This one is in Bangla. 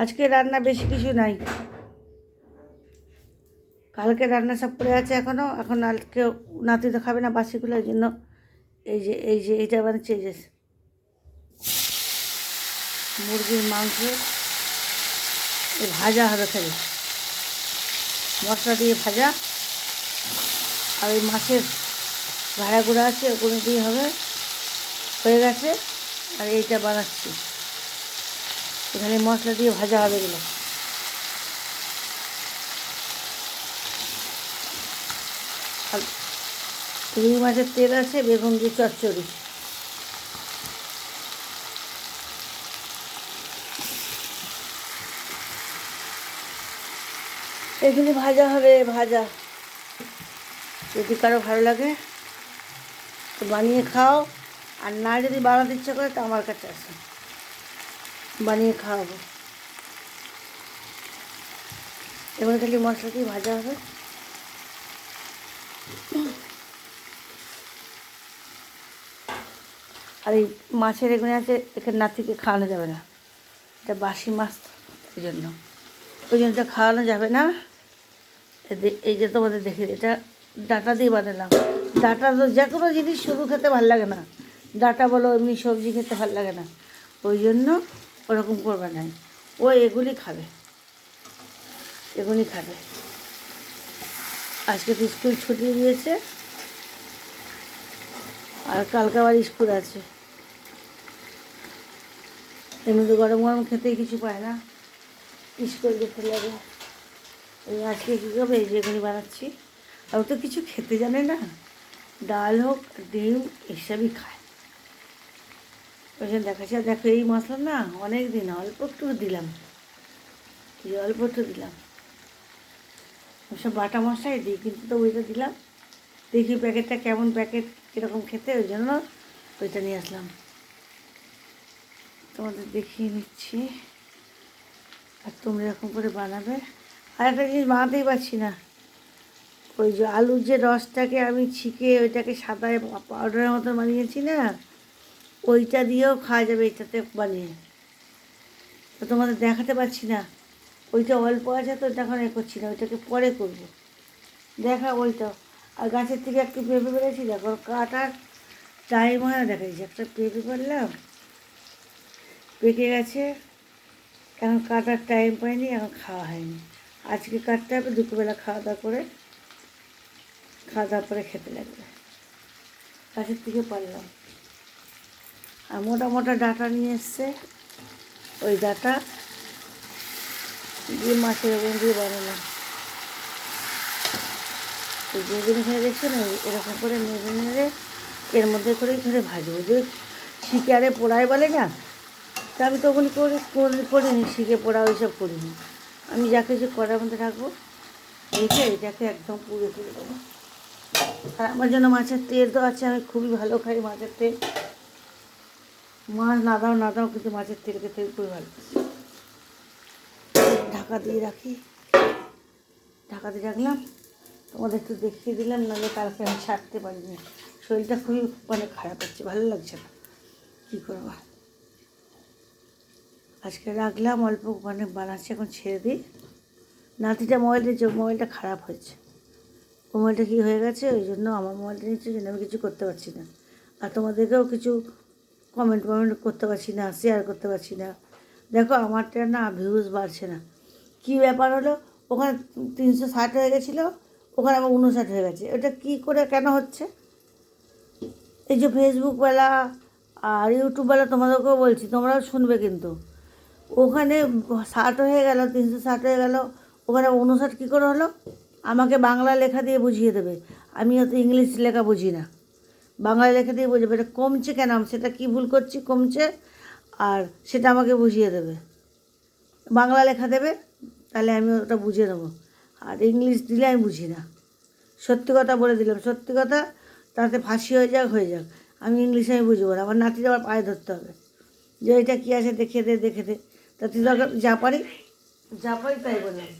আজকে রান্না বেশি কিছু নাই, কালকে রান্না সব পড়ে আছে এখনও। এখন আজকে নাতি তো খাবে না বাসিগুলো, এই জন্য এই যে এইটা বানাচ্ছে, এই যে মুরগির মাংস ভাজা হবে, খালি মশলা দিয়ে ভাজা। আর ওই মাছের ভাড়া গুঁড়া আছে, ওগুলো দিয়ে হবে, হয়ে গেছে। আর এইটা বানাচ্ছি, এখানে মশলা দিয়ে ভাজা হবে এগুলো। আর রুই মাছের তেল আছে, বেগুন দিয়ে চচ্চড়ি। এগুলি ভাজা হবে, ভাজা। যদি কারো ভালো লাগে তো বানিয়ে খাও, আর না যদি বানাতে ইচ্ছা করে তো আমার কাছে আসো, বানিয়ে খাওয়াবো। এবার খালি মশলা দিয়ে ভাজা হবে। আর এই মাছের এগুলো আছে, এখানে নাতিকে খাওয়ানো যাবে না, এটা বাসি মাছ, ওই জন্য এটা খাওয়ানো যাবে না। এই যে তোমাদের দেখে, এটা ডাঁটা দিয়ে বানালাম। ডাঁটা তো যে কোনো জিনিস শুধু খেতে ভালো লাগে না, ডাঁটা বলো এমনি সবজি খেতে ভালো লাগে না, ওই জন্য ওরকম করবে না। ও এগুলি খাবে, এগুলি খাবে। আজকে তো স্কুল ছুটি দিয়েছে, আর কালকে আবার স্কুল আছে। এমনি তো গরম গরম খেতেই কিছু পায় না, স্কুল যেতে লাগে। এই আজকে কী করবে, এই যেগুলি বানাচ্ছি। আর ও তো কিছু খেতে জানে না, ডাল হোক ডিম এসবই খায়। ওই জন্য দেখাচ্ছি। আর দেখো এই মশলা না অনেক দিন অল্প একটু দিলাম, এই অল্প একটু দিলাম। ওসব বাটা মশলাই দিই, কিন্তু তো ওইটা দিলাম। দেখি প্যাকেটটা কেমন, প্যাকেট কীরকম খেতে, ওই জন্য ওইটা নিয়ে আসলাম, তোমাদের দেখিয়ে নিচ্ছি। আর তোমরা এরকম করে বানাবে। আর একটা জিনিস বানাতেই পারছি না, ওই যে আলুর যে রসটাকে আমি ছিকে ওইটাকে সাদায় পাউডারের মতো বানিয়েছি না, ওইটা দিয়েও খাওয়া যাবে এটাতে বানিয়ে। তো তোমাদের দেখাতে পারছি না, ওইটা অল্প আছে তো এটা এখন এ করছি না, ওইটাকে পরে করবো, দেখা ওইটা। আর গাছের থেকে একটু পেঁপে পেরেছি, দেখো কাটার টাইম হয় না, দেখাচ্ছি একটা পেঁপে করলাম, পেকে গেছে, এখন কাটার টাইম পাইনি, এখন খাওয়া হয়নি। আজকে কাটতে হবে, দুপুরবেলা খাওয়া দাওয়া করে, খাওয়া দাওয়া করে খেতে লাগবে। গাছের থেকে পারলাম। আর মোটা মোটা ডাঁটা নিয়ে এসছে, ওই ডাঁটা দিয়ে মাছের ওগুলো দিয়ে বানালাম। এই যেগুলো এখানে দেখছো না, এরকম করে নেড়ে নেড়ে এর মধ্যে করেই ধরে ভাজবো। যে শিকারে পোড়ায় বলে না, তা আমি তো ওগুলি করিনি, শিখে পোড়া ওইসব করিনি। আমি যা কিছু করার মধ্যে রাখবো, রেখে এটাকে একদম পুড়ে তুলে দেবো। আর আমার জন্য মাছের তেল তো আছে, আমি খুবই ভালো খাই মাছের তেল। মাছ না দাও কিন্তু মাছের তেল খেতে খুবই ভালো। ঢাকা দিয়ে রাখি, ঢাকা দিয়ে রাখলাম, তোমাদের একটু দেখিয়ে দিলাম, নাহলে কালকে আমি ছাড়তে পারিনি। শরীরটা খুবই খারাপ হচ্ছে, ভালো লাগছে না, কী করবো। আজকে রাখলাম অল্প, বানাচ্ছি, এখন ছেড়ে দিই। নাতিটা মোবাইল দিয়েছে, মোবাইলটা খারাপ হয়েছে, মোবাইলটা কী হয়ে গেছে, ওই জন্য আমার মোবাইলটা নিচ্ছে, ওই জন্য আমি কিছু করতে পারছি না। আর তোমাদেরকেও কিছু কমেন্ট করতে পারছি না, শেয়ার করতে পারছি না। দেখো আমারটা না ভিউজ বাড়ছে না, কী ব্যাপার হলো। ওখানে 360 হয়ে গেছিলো, ওখানে আবার 59 হয়ে গেছে, ওটা কী করে কেন হচ্ছে। এই যে ফেসবুকওয়ালা আর ইউটিউবওয়ালা তোমাদেরকেও বলছি, তোমরাও শুনবে কিন্তু। ওখানে 60 হয়ে গেল, 360 হয়ে গেল, ওখানে 59 কী করে হলো। আমাকে বাংলা লেখা দিয়ে বুঝিয়ে দেবে, আমি অত ইংলিশ লেখা বুঝি না, বাংলা লেখা দিয়ে বুঝবে এটা কমছে কেন, সেটা কী ভুল করছি কমছে, আর সেটা আমাকে বুঝিয়ে দেবে। বাংলা লেখা দেবে, তাহলে আমি ওটা বুঝে নেবো। আর ইংলিশ দিলে আমি বুঝি না, সত্যি কথা বলে দিলাম, সত্যি কথা, তাতে ফাঁসি হয়ে যাক, আমি ইংলিশে আমি বুঝবো না। আমার নাতির আবার পায়ে ধরতে হবে, যে এটা কী আছে দেখে দে, তাতে যা পারি তাই বললাম।